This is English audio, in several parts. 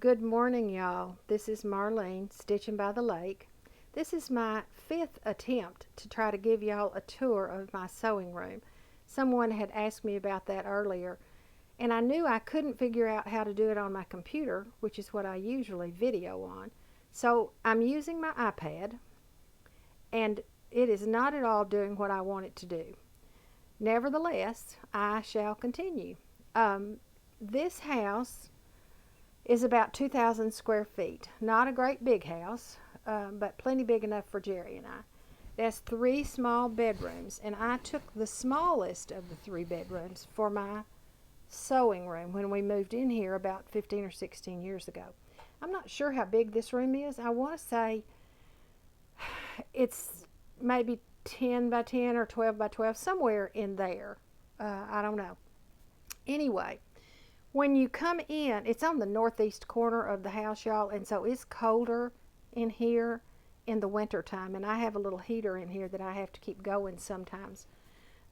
Good morning, y'all. This is Marlene, Stitching by the Lake. This is my 5th attempt to try to give y'all a tour of my sewing room. Someone had asked me about that earlier, and I knew I couldn't figure out how to do it on my computer, which is what I usually video on. So I'm using my iPad, and it is not at all doing what I want it to do. Nevertheless, I shall continue. This house is about 2,000 square feet. Not a great big house, but plenty big enough for Jerry and I. It has 3 small bedrooms, and I took the smallest of the 3 bedrooms for my sewing room when we moved in here about 15 or 16 years ago. I'm not sure how big this room is. I want to say it's maybe 10 by 10 or 12 by 12, somewhere in there. I don't know. Anyway, when you come in, it's on the northeast corner of the house, y'all, and so it's colder in here in the winter time, and I have a little heater in here that I have to keep going sometimes.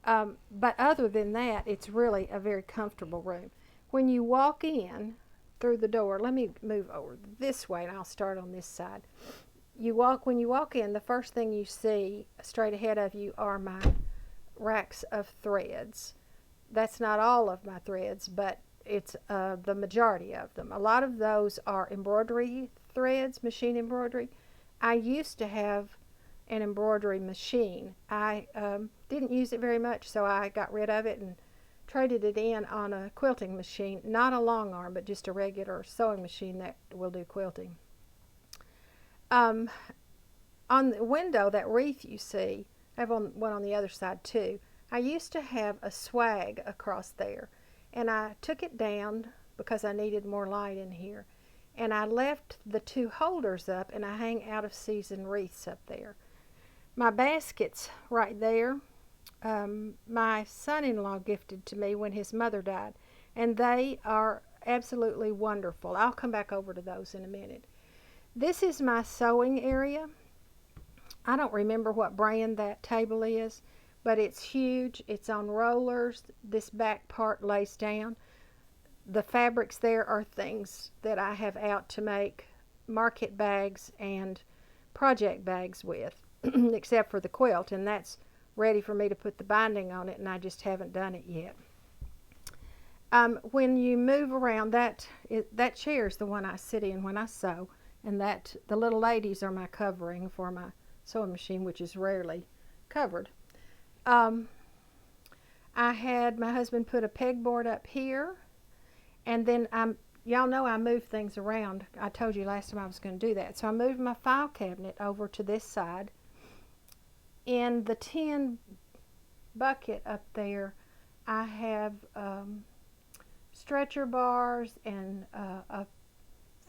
But other than that, it's really a very comfortable room. When you walk in through the door, let me move over this way, and I'll start on this side. When you walk in, the first thing you see straight ahead of you are my racks of threads. That's not all of my threads, but it's the majority of them. A lot of those are embroidery threads, machine embroidery. I used to have an embroidery machine. I didn't use it very much, so I got rid of it and traded it in on a quilting machine. Not a long arm, but just a regular sewing machine that will do quilting. On the window, that wreath you see, I have one on the other side too. I used to have a swag across there, and I took it down because I needed more light in here. And I left the 2 holders up, and I hang out of season wreaths up there. My baskets right there, my son-in-law gifted to me when his mother died, and they are absolutely wonderful. I'll come back over to those in a minute. This is my sewing area. I don't remember what brand that table is, but it's huge. It's on rollers. This back part lays down. The fabrics there are things that I have out to make market bags and project bags with, except for the quilt, and that's ready for me to put the binding on it, and I just haven't done it yet. When you move around, that chair is the one I sit in when I sew, and the little ladies are my covering for my sewing machine, which is rarely covered. I had my husband put a pegboard up here, and then y'all know I moved things around. I told you last time I was going to do that. So I moved my file cabinet over to this side. In the tin bucket up there, I have stretcher bars and a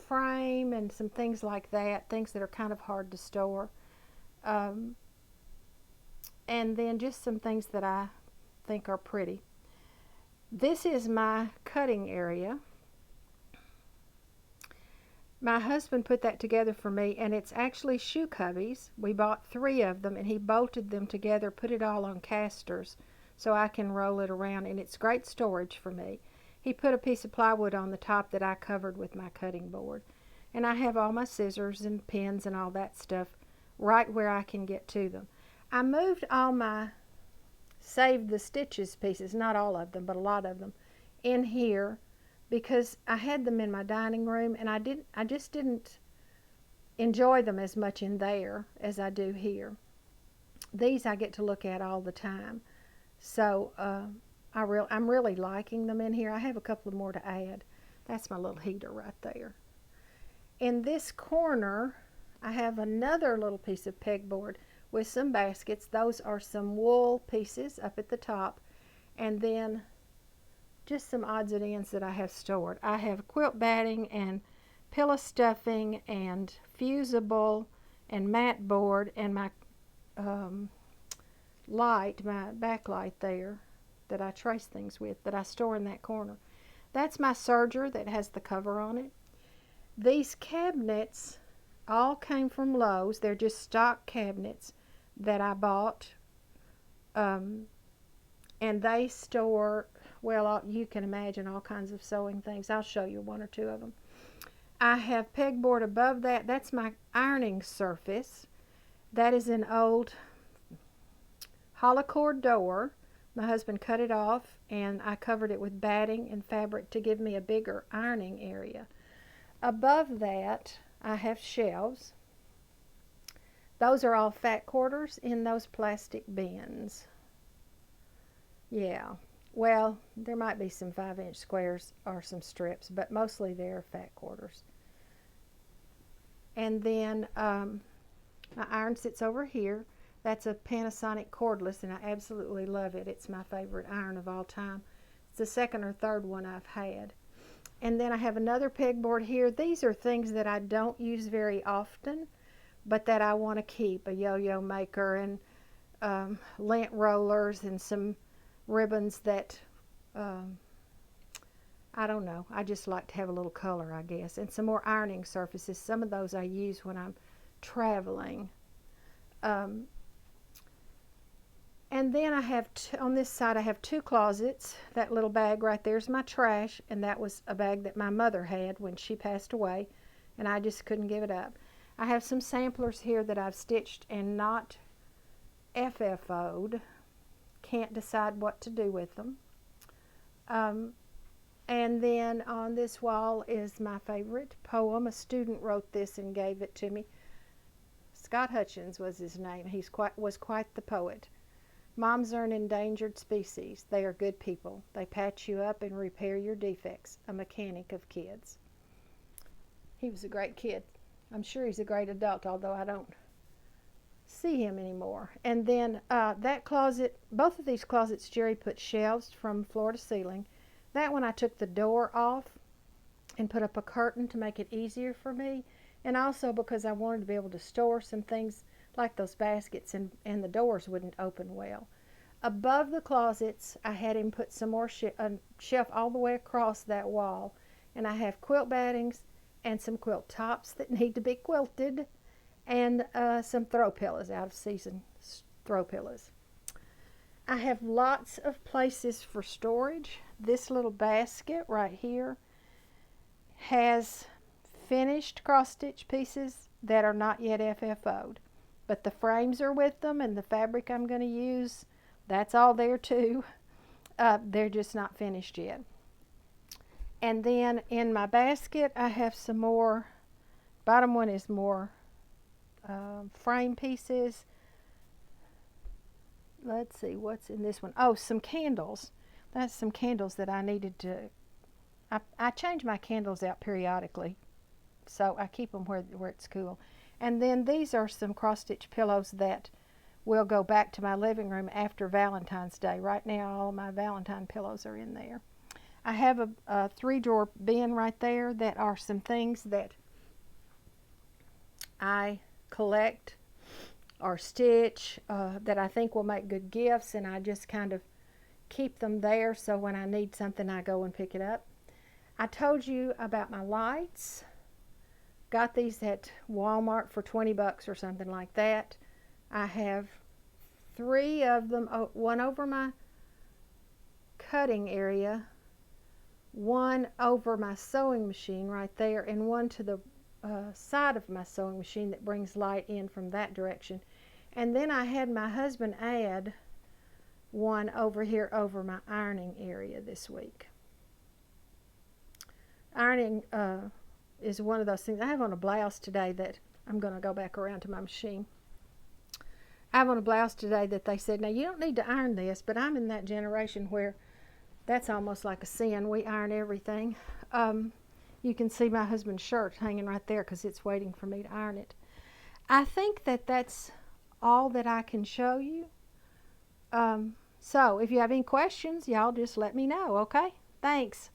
frame and some things like that, things that are kind of hard to store. And then just some things that I think are pretty. This is my cutting area. My husband put that together for me, and it's actually shoe cubbies. We bought 3 of them, and he bolted them together, put it all on casters so I can roll it around, and it's great storage for me. He put a piece of plywood on the top that I covered with my cutting board. And I have all my scissors and pins and all that stuff right where I can get to them. I moved all my Save the Stitches pieces, not all of them, but a lot of them, in here because I had them in my dining room, and I just didn't enjoy them as much in there as I do here. These I get to look at all the time, so I'm really liking them in here. I have a couple of more to add. That's my little heater right there. In this corner, I have another little piece of pegboard with some baskets. Those are some wool pieces up at the top, and then just some odds and ends that I have stored. I have quilt batting and pillow stuffing and fusible and mat board and my light, my backlight there that I trace things with, that I store in that corner. That's my serger that has the cover on it. These cabinets all came from Lowe's. They're just stock cabinets that I bought, and they store, well, you can imagine all kinds of sewing things. I'll show you 1 or 2 of them. I have pegboard above that. That's my ironing surface. That is an old hollow cord door. My husband cut it off and I covered it with batting and fabric to give me a bigger ironing area. Above that, I have shelves. Those are all fat quarters in those plastic bins. Yeah, well, there might be some 5-inch squares or some strips, but mostly they're fat quarters. And then my iron sits over here. That's a Panasonic cordless, and I absolutely love it. It's my favorite iron of all time. It's the second or third one I've had. And then I have another pegboard here. These are things that I don't use very often, but that I want to keep. A yo-yo maker and lint rollers and some ribbons that, I don't know. I just like to have a little color, I guess. And some more ironing surfaces. Some of those I use when I'm traveling. And then I have, on this side, I have 2 closets. That little bag right there is my trash, and that was a bag that my mother had when she passed away, and I just couldn't give it up. I have some samplers here that I've stitched and not FFO'd. Can't decide what to do with them. And then on this wall is my favorite poem. A student wrote this and gave it to me. Scott Hutchins was his name. He was quite the poet. Moms are an endangered species. They are good people. They patch you up and repair your defects. A mechanic of kids. He was a great kid. I'm sure he's a great adult, although I don't see him anymore. And then that closet, both of these closets, Jerry put shelves from floor to ceiling. That one I took the door off and put up a curtain to make it easier for me. And also because I wanted to be able to store some things like those baskets, and the doors wouldn't open well. Above the closets, I had him put some more shelf all the way across that wall. And I have quilt battings and some quilt tops that need to be quilted, and some throw pillows, out of season throw pillows. I have lots of places for storage. This little basket right here has finished cross stitch pieces that are not yet FFO'd. But the frames are with them, and the fabric I'm going to use, that's all there too. They're just not finished yet. And then in my basket, I have some more. Bottom one is more frame pieces. Let's see, what's in this one? Oh, some candles. That's some candles that I needed to. I change my candles out periodically, so I keep them where it's cool. And then these are some cross-stitch pillows that will go back to my living room after Valentine's Day. Right now, all of my Valentine pillows are in there. I have a 3-drawer bin right there that are some things that I collect or stitch that I think will make good gifts, and I just kind of keep them there so when I need something, I go and pick it up. I told you about my lights. Got these at Walmart for 20 bucks or something like that. I have 3 of them, one over my cutting area, one over my sewing machine right there, and one to the side of my sewing machine that brings light in from that direction. And then I had my husband add one over here over my ironing area this week. Ironing is one of those things. I have on a blouse today that I'm going to go back around to my machine. I have on a blouse today that they said, now you don't need to iron this, but I'm in that generation where that's almost like a sin. We iron everything. You can see my husband's shirt hanging right there because it's waiting for me to iron it. I think that that's all that I can show you. So if you have any questions, y'all just let me know, okay? Thanks.